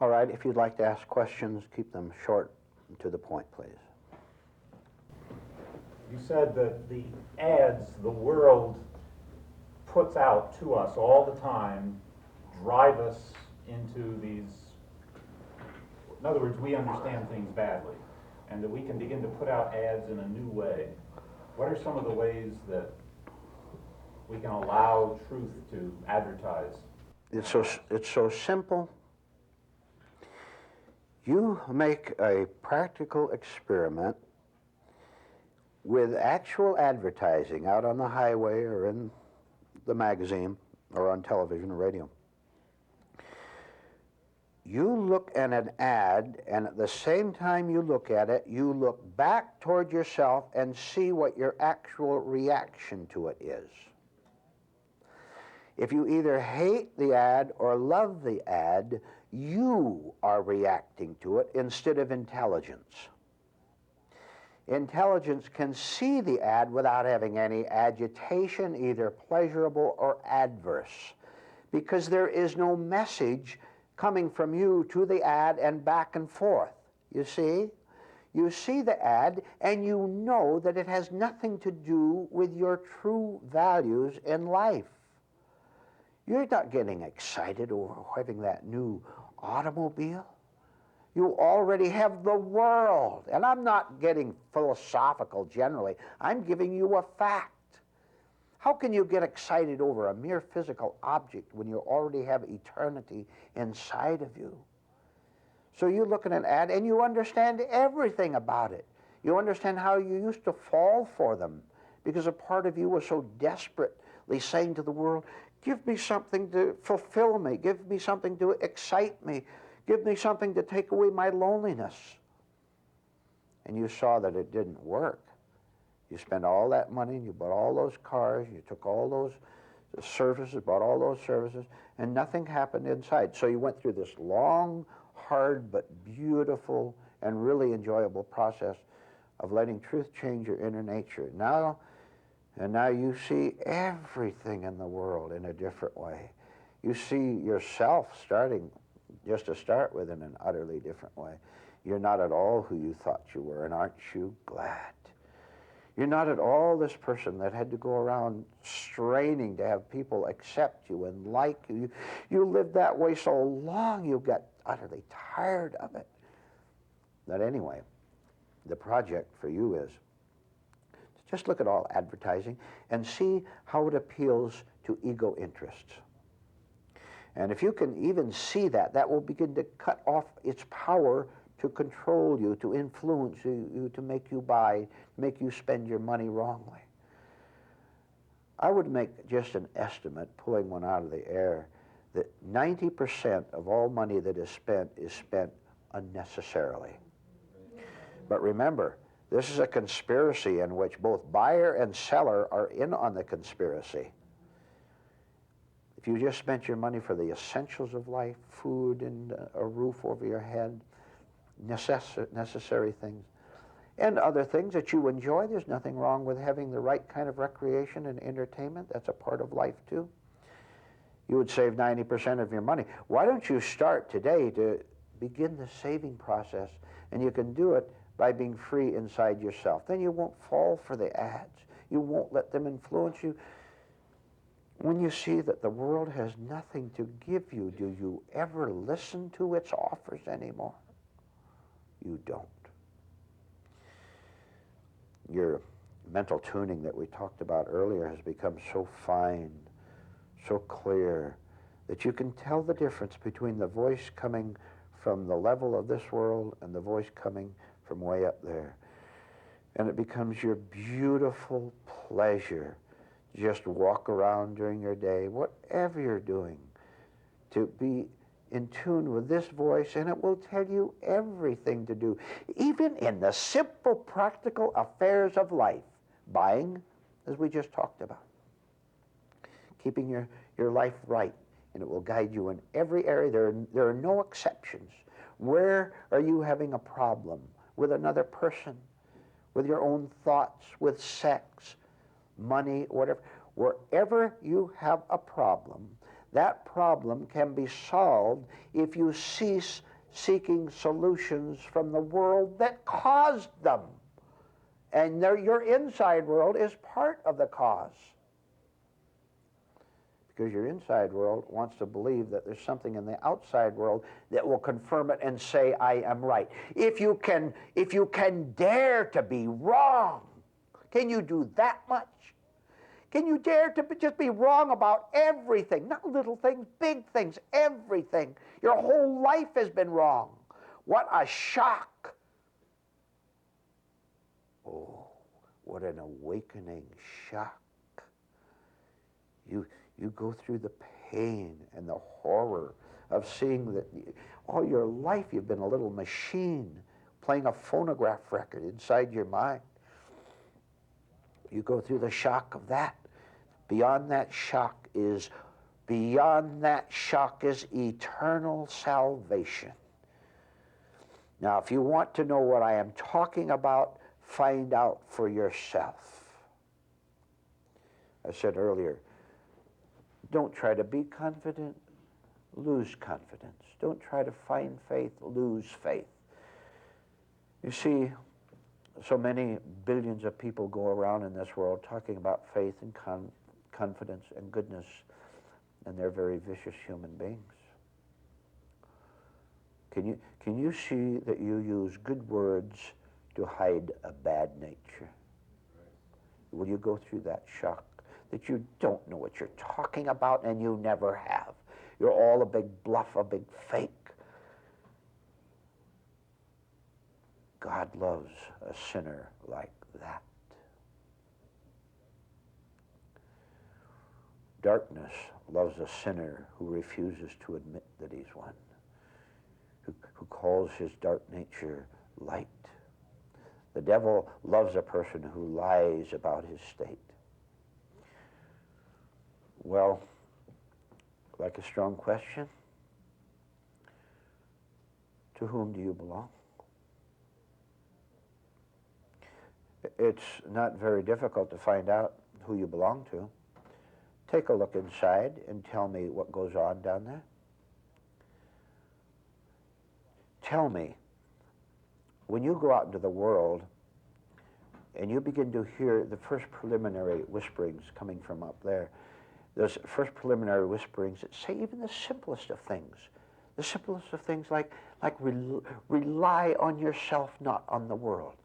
All right, if you'd like to ask questions, keep them short and to the point, please. You said that the ads the world puts out to us all the time drive us into these, in other words, we understand things badly, and that we can begin to put out ads in a new way. What are some of the ways that we can allow truth to advertise? It's so simple. You make a practical experiment with actual advertising out on the highway or in the magazine or on television or radio. You look at an ad, and at the same time you look at it, you look back toward yourself and see what your actual reaction to it is. If you either hate the ad or love the ad, you are reacting to it instead of intelligence. Intelligence can see the ad without having any agitation, either pleasurable or adverse, because there is no message coming from you to the ad and back and forth. You see? You see the ad and you know that it has nothing to do with your true values in life. You're not getting excited over having that new automobile. You already have the world. And I'm not getting philosophical generally. I'm giving you a fact. How can you get excited over a mere physical object when you already have eternity inside of you? So you look at an ad and you understand everything about it. You understand how you used to fall for them because a part of you was so desperately saying to the world, give me something to fulfill me, give me something to excite me, give me something to take away my loneliness. And you saw that it didn't work. You spent all that money, and you bought all those cars, you took all those services, bought all those services, and nothing happened inside. So you went through this long, hard, but beautiful and really enjoyable process of letting truth change your inner nature. Now you see everything in the world in a different way. You see yourself starting, just to start with, in an utterly different way. You're not at all who you thought you were, and aren't you glad? You're not at all this person that had to go around straining to have people accept you and like you. You lived that way so long, you got utterly tired of it. But anyway, the project for you is to just look at all advertising and see how it appeals to ego interests. And if you can even see that, that will begin to cut off its power to control you, to influence you, to make you buy, make you spend your money wrongly. I would make just an estimate, pulling one out of the air, that 90% of all money that is spent unnecessarily. But remember, this is a conspiracy in which both buyer and seller are in on the conspiracy. If you just spent your money for the essentials of life, food and a roof over your head, necessary things, and other things that you enjoy, there's nothing wrong with having the right kind of recreation and entertainment. That's a part of life too. You would save 90% of your money. Why don't you start today to begin the saving process? And you can do it by being free inside yourself. Then you won't fall for the ads. You won't let them influence you. When you see that the world has nothing to give you, do you ever listen to its offers anymore? You don't. Your mental tuning that we talked about earlier has become so fine, so clear, that you can tell the difference between the voice coming from the level of this world and the voice coming from way up there. And it becomes your beautiful pleasure to just walk around during your day, whatever you're doing, to be in tune with this voice, and it will tell you everything to do, even in the simple, practical affairs of life. Buying, as we just talked about. Keeping your life right, and it will guide you in every area. There are no exceptions. Where are you having a problem? With another person, with your own thoughts, with sex, money, whatever. Wherever you have a problem, that problem can be solved if you cease seeking solutions from the world that caused them. And your inside world is part of the cause. Because your inside world wants to believe that there's something in the outside world that will confirm it and say, I am right. If you can dare to be wrong, can you do that much? Can you dare to just be wrong about everything? Not little things, big things, everything. Your whole life has been wrong. What a shock. Oh, what an awakening shock. You go through the pain and the horror of seeing that all your life you've been a little machine playing a phonograph record inside your mind. You go through the shock of that. Beyond that shock is eternal salvation. Now, if you want to know what I am talking about, find out for yourself. I said earlier, don't try to be confident, lose confidence. Don't try to find faith, lose faith. You see, so many billions of people go around in this world talking about faith and confidence and goodness, and they're very vicious human beings. Can you see that you use good words to hide a bad nature? Will you go through that shock that you don't know what you're talking about and you never have? You're all a big bluff, a big fake. God loves a sinner like that. Darkness loves a sinner who refuses to admit that he's one, who calls his dark nature light. The devil loves a person who lies about his state. Well, like a strong question, to whom do you belong? It's not very difficult to find out who you belong to. Take a look inside and tell me what goes on down there. Tell me, when you go out into the world and you begin to hear the first preliminary whisperings coming from up there, those first preliminary whisperings that say even the simplest of things like rely on yourself, not on the world.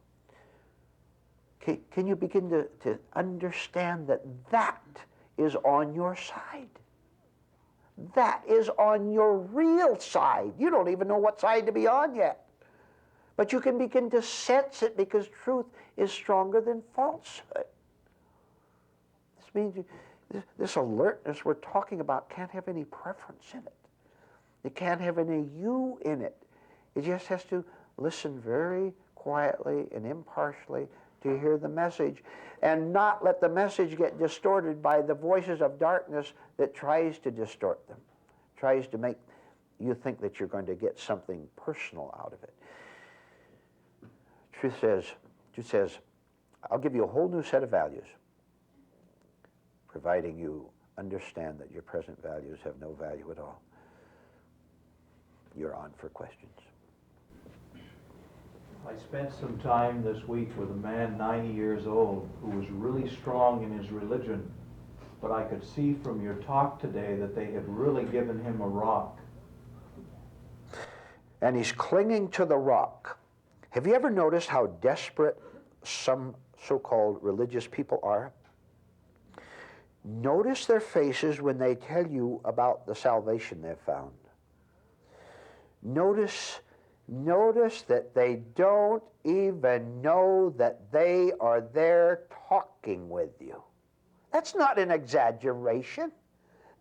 Can you begin to understand that that is on your side? That is on your real side. You don't even know what side to be on yet. But you can begin to sense it because truth is stronger than falsehood. This means this alertness we're talking about can't have any preference in it. It can't have any you in it. It just has to listen very quietly and impartially to hear the message and not let the message get distorted by the voices of darkness that tries to distort them, tries to make you think that you're going to get something personal out of it. Truth says, I'll give you a whole new set of values, providing you understand that your present values have no value at all. You're on for questions. I spent some time this week with a man 90 years old who was really strong in his religion, but I could see from your talk today that they had really given him a rock. And he's clinging to the rock. Have you ever noticed how desperate some so-called religious people are? Notice their faces when they tell you about the salvation they've found. Notice that they don't even know that they are there talking with you. That's not an exaggeration.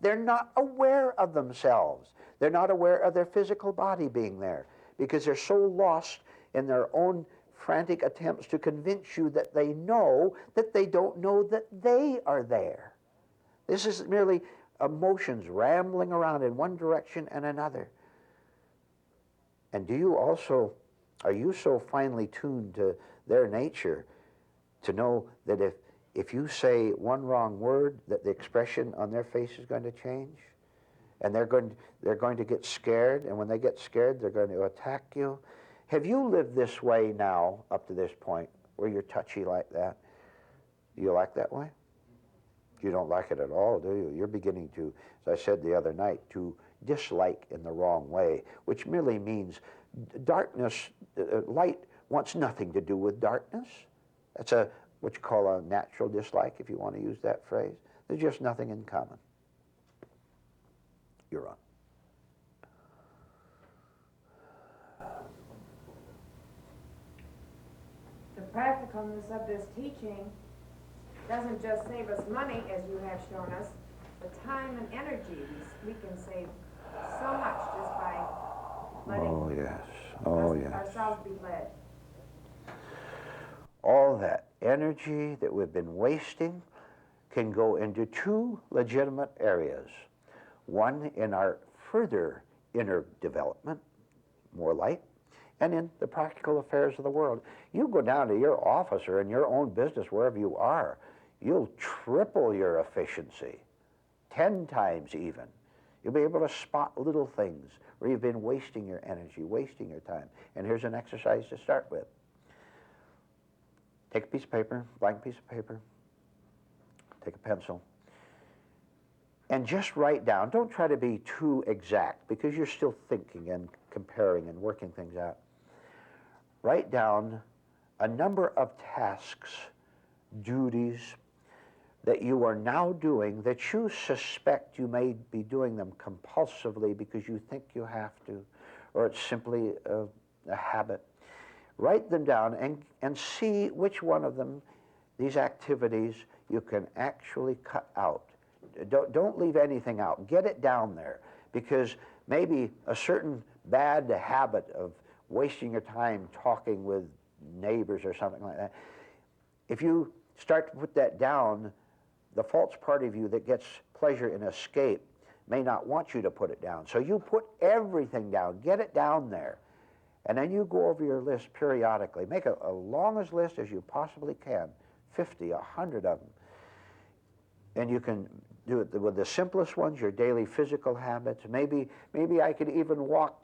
They're not aware of themselves. They're not aware of their physical body being there because they're so lost in their own frantic attempts to convince you that they don't know that they are there. This is merely emotions rambling around in one direction and another. And are you so finely tuned to their nature to know that if you say one wrong word, that the expression on their face is going to change? And they're going to get scared, and when they get scared, they're going to attack you. Have you lived this way now, up to this point, where you're touchy like that? Do you like that way? You don't like it at all, do you? You're beginning to, as I said the other night, to dislike in the wrong way, which merely means darkness, light wants nothing to do with darkness. That's what you call a natural dislike, if you want to use that phrase. There's just nothing in common. You're on. The practicalness of this teaching doesn't just save us money, as you have shown us, but time and energy. We can save so much just by letting ourselves be led. All that energy that we've been wasting can go into two legitimate areas. One in our further inner development, more light, and in the practical affairs of the world. You go down to your office or in your own business, wherever you are, you'll triple your efficiency, 10 times even. You'll be able to spot little things where you've been wasting your energy, wasting your time. And here's an exercise to start with. Take a piece of paper, blank piece of paper, take a pencil, and just write down. Don't try to be too exact because you're still thinking and comparing and working things out. Write down a number of tasks, duties that you are now doing that you suspect you may be doing them compulsively because you think you have to, or it's simply a habit. Write them down and see which one of them, these activities, you can actually cut out. Don't leave anything out. Get it down there, because maybe a certain bad habit of wasting your time talking with neighbors or something like that, if you start to put that down, the false part of you that gets pleasure in escape may not want you to put it down. So you put everything down, get it down there, and then you go over your list periodically. Make a longest list as you possibly can, 50, 100 of them. And you can do it with the simplest ones, your daily physical habits. Maybe I could even walk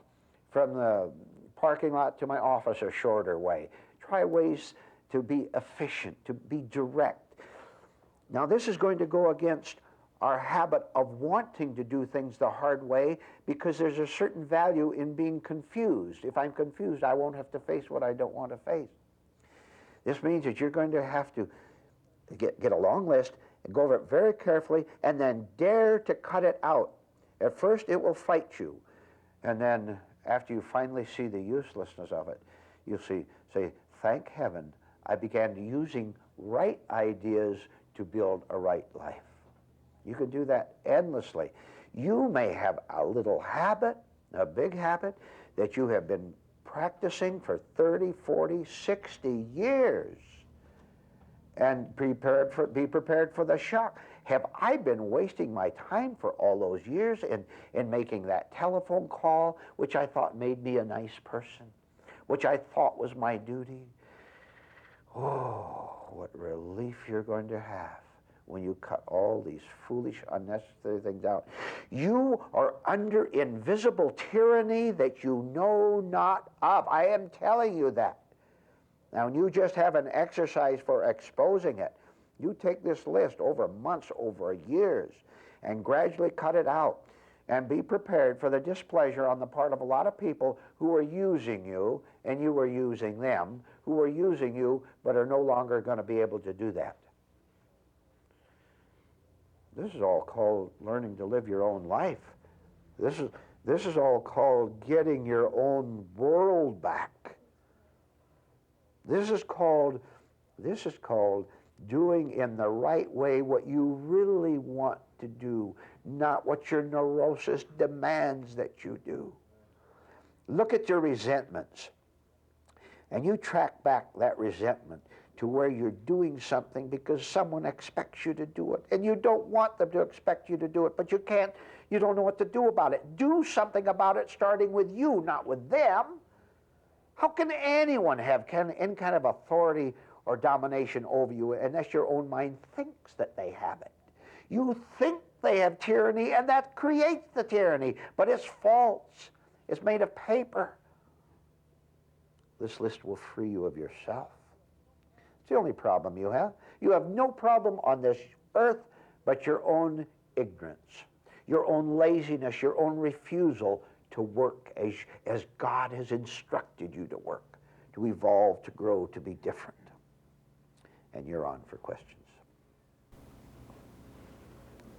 from the parking lot to my office a shorter way. Try ways to be efficient, to be direct. Now this is going to go against our habit of wanting to do things the hard way, because there's a certain value in being confused. If I'm confused, I won't have to face what I don't want to face. This means that you're going to have to get a long list and go over it very carefully, and then dare to cut it out. At first it will fight you, and then after you finally see the uselessness of it, you'll say, thank heaven I began using right ideas to build a right life. You can do that endlessly. You may have a little habit, a big habit, that you have been practicing for 30, 40, 60 years, and be prepared for the shock. Have I been wasting my time for all those years in making that telephone call, which I thought made me a nice person, which I thought was my duty? Oh, what relief you're going to have when you cut all these foolish, unnecessary things out. You are under invisible tyranny that you know not of. I am telling you that. Now, you just have an exercise for exposing it. You take this list over months, over years, and gradually cut it out. And be prepared for the displeasure on the part of a lot of people who are using you, and you are using them, who are using you but are no longer going to be able to do that. This is all called learning to live your own life. This is all called getting your own world back. This is called doing in the right way what you really want to do, not what your neurosis demands that you do. Look at your resentments, and you track back that resentment to where you're doing something because someone expects you to do it, and you don't want them to expect you to do it, but you can't, you don't know what to do about it. Do something about it, starting with you, not with them. How can anyone have any kind of authority or domination over you unless your own mind thinks that they have it? You think they have tyranny, and that creates the tyranny. But it's false. It's made of paper. This list will free you of yourself. It's the only problem you have. You have no problem on this earth but your own ignorance, your own laziness, your own refusal to work as God has instructed you to work, to evolve, to grow, to be different. And you're on for questions.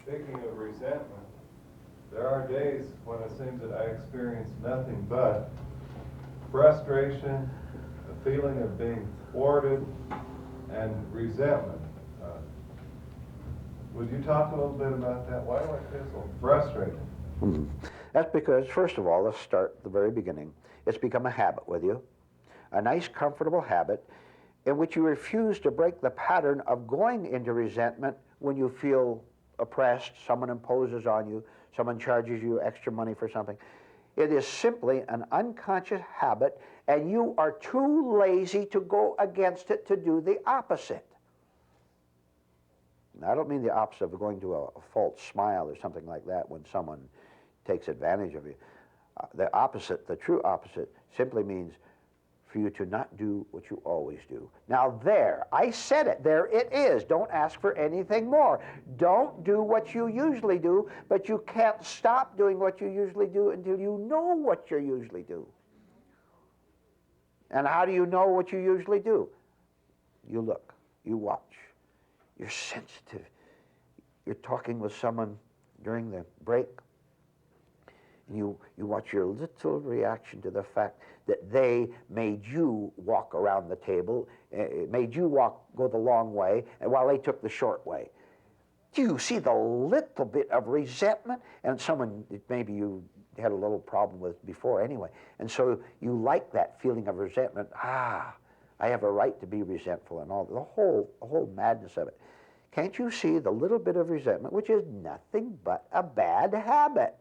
Speaking of resentment, there are days when it seems that I experience nothing but frustration, a feeling of being thwarted, and resentment. Would you talk a little bit about that? Why do I feel so frustrated? That's because, first of all, let's start at the very beginning. It's become a habit with you, a nice, comfortable habit in which you refuse to break the pattern of going into resentment when you feel oppressed, someone imposes on you, someone charges you extra money for something. It is simply an unconscious habit, and you are too lazy to go against it, to do the opposite. Now, I don't mean the opposite of going to a false smile or something like that when someone takes advantage of you. The opposite, the true opposite, simply means for you to not do what you always do. Now there, I said it, there it is. Don't ask for anything more. Don't do what you usually do, but you can't stop doing what you usually do until you know what you usually do. And how do you know what you usually do? You look, you watch, you're sensitive. You're talking with someone during the break, and you watch your little reaction to the fact that they made you walk around the table, made you go the long way, and while they took the short way. Do you see the little bit of resentment? And someone that maybe you had a little problem with before anyway, and so you like that feeling of resentment. I have a right to be resentful, and all the whole madness of it. Can't you see the little bit of resentment, which is nothing but a bad habit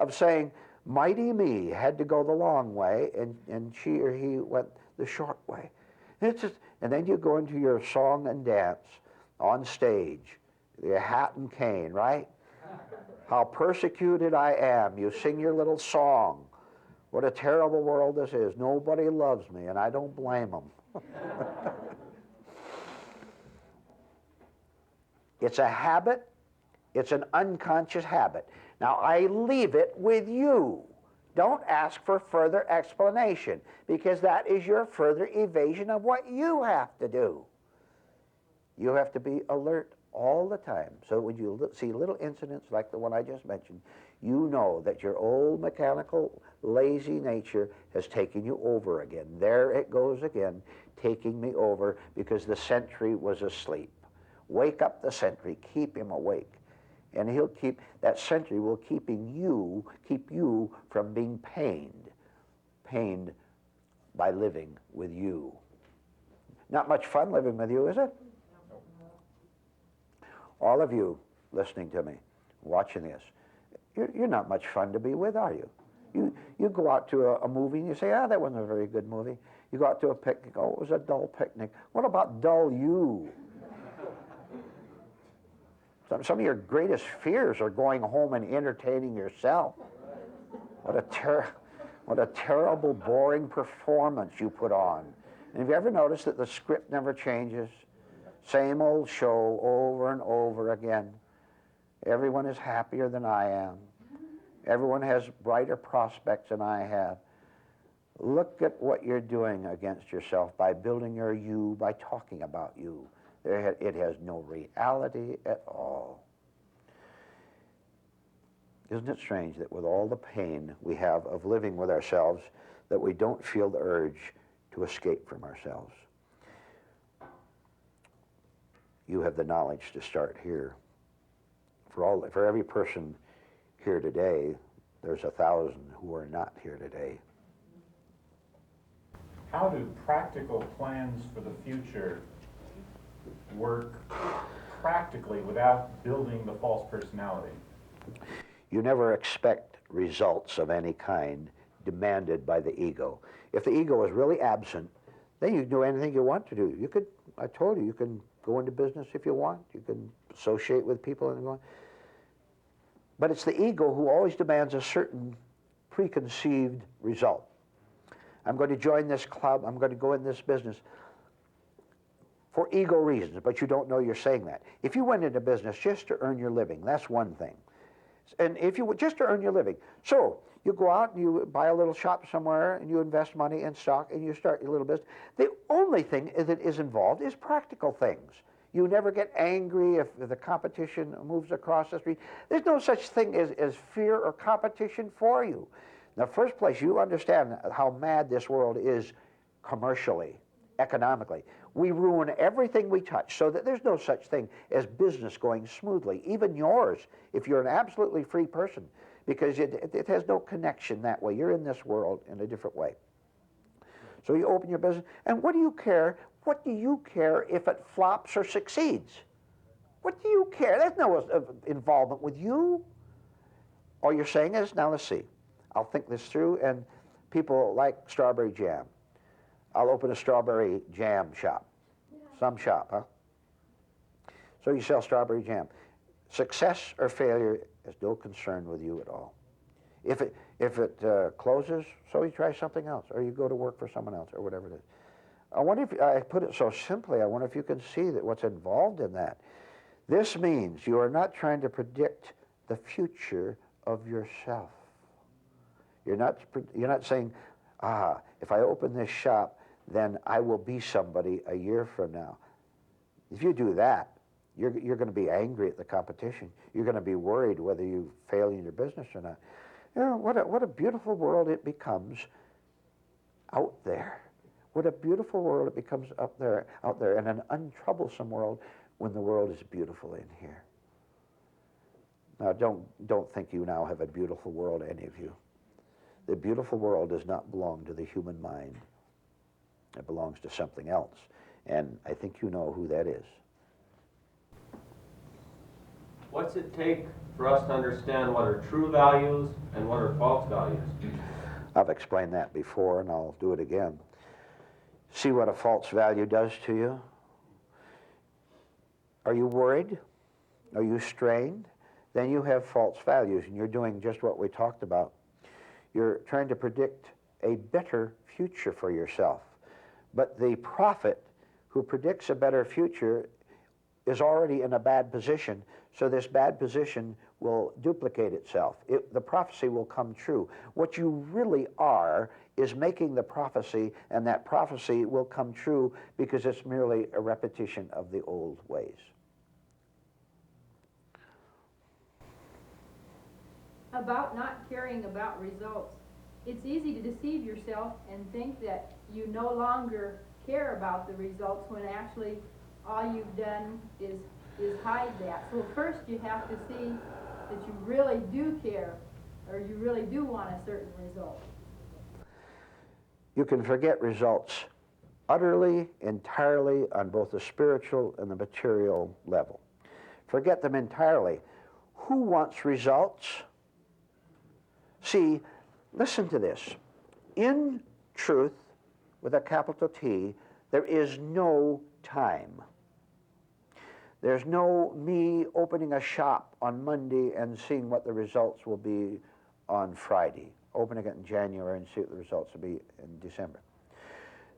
of saying, mighty me had to go the long way, and she or he went the short way. And then you go into your song and dance on stage, your hat and cane, right? How persecuted I am. You sing your little song. What a terrible world this is. Nobody loves me, and I don't blame them. It's a habit. It's an unconscious habit. Now, I leave it with you. Don't ask for further explanation, because that is your further evasion of what you have to do. You have to be alert all the time. So when you see little incidents like the one I just mentioned, you know that your old mechanical, lazy nature has taken you over again. There it goes again, taking me over because the sentry was asleep. Wake up the sentry, keep him awake. And that sentry will keep you from being pained by living with you. Not much fun living with you, is it? All of you listening to me, watching this, you're not much fun to be with, are you? You go out to a movie and you say, that wasn't a very good movie. You go out to a picnic, it was a dull picnic. What about dull you? Some of your greatest fears are going home and entertaining yourself. What a terrible, boring performance you put on. And have you ever noticed that the script never changes? Same old show over and over again. Everyone is happier than I am. Everyone has brighter prospects than I have. Look at what you're doing against yourself by building your you, by talking about you. It has no reality at all. Isn't it strange that with all the pain we have of living with ourselves, that we don't feel the urge to escape from ourselves? You have the knowledge to start here. For every person here today, there's 1,000 who are not here today. How do practical plans for the future work practically without building the false personality? You never expect results of any kind demanded by the ego. If the ego is really absent, then you can do anything you want to do. I told you, you can go into business if you want. You can associate with people and go on. But it's the ego who always demands a certain preconceived result. I'm going to join this club, I'm going to go in this business for ego reasons, but you don't know you're saying that. If you went into business just to earn your living, that's one thing. And if you just to earn your living, so you go out and you buy a little shop somewhere and you invest money in stock and you start your little business. The only thing that is involved is practical things. You never get angry if the competition moves across the street. There's no such thing as fear or competition for you. In the first place, you understand how mad this world is commercially, economically. We ruin everything we touch, so that there's no such thing as business going smoothly, even yours, if you're an absolutely free person, because it has no connection that way. You're in this world in a different way. So you open your business, and what do you care? What do you care if it flops or succeeds? What do you care? There's no involvement with you. All you're saying is, now let's see, I'll think this through, and people like strawberry jam. I'll open a strawberry jam shop. Some shop, huh? So you sell strawberry jam. Success or failure is no concern with you at all. If it closes, so you try something else, or you go to work for someone else, or whatever it is. I wonder if, I put it so simply, I wonder if you can see that what's involved in that. This means you are not trying to predict the future of yourself. You're not saying, if I open this shop, then I will be somebody a year from now. If you do that, you're going to be angry at the competition. You're going to be worried whether you fail in your business or not. You know, what a beautiful world it becomes out there. What a beautiful world it becomes out there, and an untroublesome world when the world is beautiful in here. Now, don't think you now have a beautiful world, any of you. The beautiful world does not belong to the human mind. It belongs to something else, and I think you know who that is. What's it take for us to understand what are true values and what are false values? I've explained that before, and I'll do it again. See what a false value does to you? Are you worried? Are you strained? Then you have false values, and you're doing just what we talked about. You're trying to predict a better future for yourself. But the prophet who predicts a better future is already in a bad position, so this bad position will duplicate itself. The prophecy will come true. What you really are is making the prophecy, and that prophecy will come true because it's merely a repetition of the old ways. About not caring about results. It's easy to deceive yourself and think that you no longer care about the results when actually all you've done is hide that. So first you have to see that you really do care, or you really do want a certain result. You can forget results utterly, entirely on both the spiritual and the material level. Forget them entirely. Who wants results? See, listen to this. In truth, with a capital T, there is no time. There's no me opening a shop on Monday and seeing what the results will be on Friday, opening it in January and see what the results will be in December.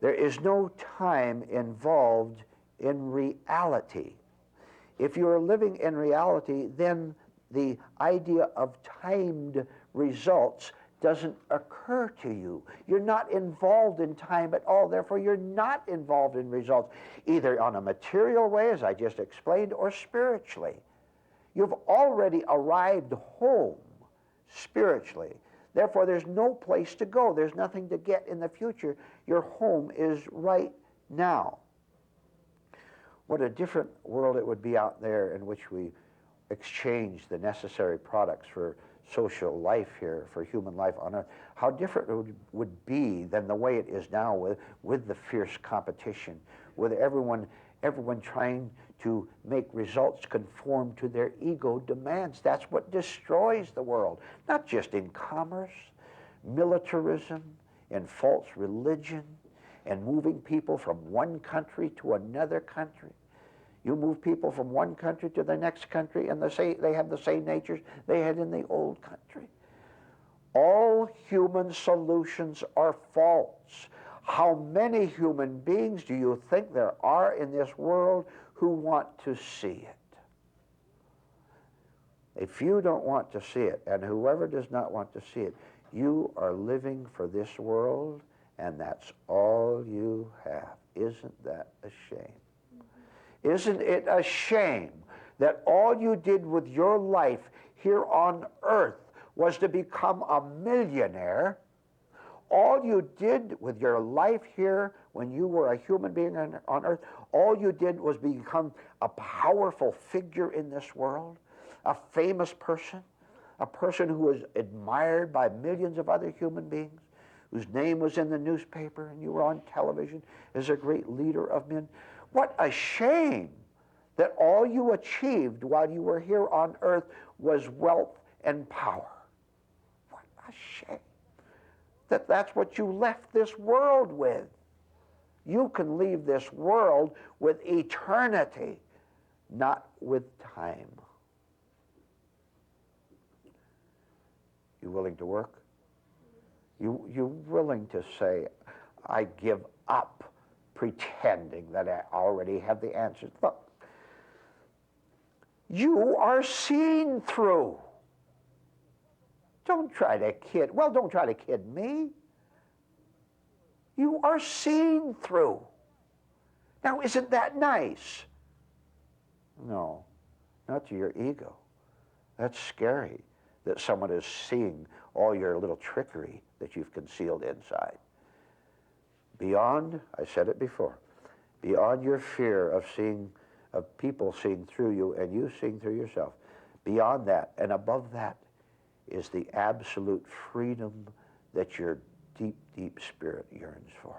There is no time involved in reality. If you're living in reality, then the idea of timed results doesn't occur to you. You're not involved in time at all. Therefore, you're not involved in results, either on a material way, as I just explained, or spiritually. You've already arrived home spiritually. Therefore, there's no place to go. There's nothing to get in the future. Your home is right now. What a different world it would be out there in which we exchange the necessary products for social life here, for human life on earth. How different it would be than the way it is now with the fierce competition, with everyone trying to make results conform to their ego demands. That's what destroys the world, not just in commerce, militarism, and false religion, and moving people from one country to another country. You move people from one country to the next country, and they have the same natures they had in the old country. All human solutions are false. How many human beings do you think there are in this world who want to see it? If you don't want to see it, and whoever does not want to see it, you are living for this world, and that's all you have. Isn't that a shame? Isn't it a shame that all you did with your life here on earth was to become a millionaire? All you did with your life here when you were a human being on earth, all you did was become a powerful figure in this world, a famous person, a person who was admired by millions of other human beings, whose name was in the newspaper and you were on television as a great leader of men. What a shame that all you achieved while you were here on earth was wealth and power. What a shame that that's what you left this world with. You can leave this world with eternity, not with time. You willing to work? You willing to say, I give up pretending that I already have the answers? Look, you are seen through. Don't try to kid me. You are seen through. Now, isn't that nice? No, not to your ego. That's scary that someone is seeing all your little trickery that you've concealed inside. Beyond, I said it before, beyond your fear of people seeing through you and you seeing through yourself, beyond that and above that is the absolute freedom that your deep, deep spirit yearns for.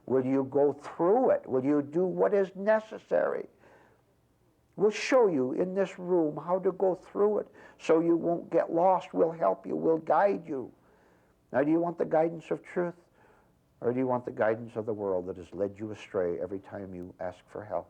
Will you go through it? Will you do what is necessary? We'll show you in this room how to go through it so you won't get lost. We'll help you. We'll guide you. Now, do you want the guidance of truth, or do you want the guidance of the world that has led you astray every time you ask for help?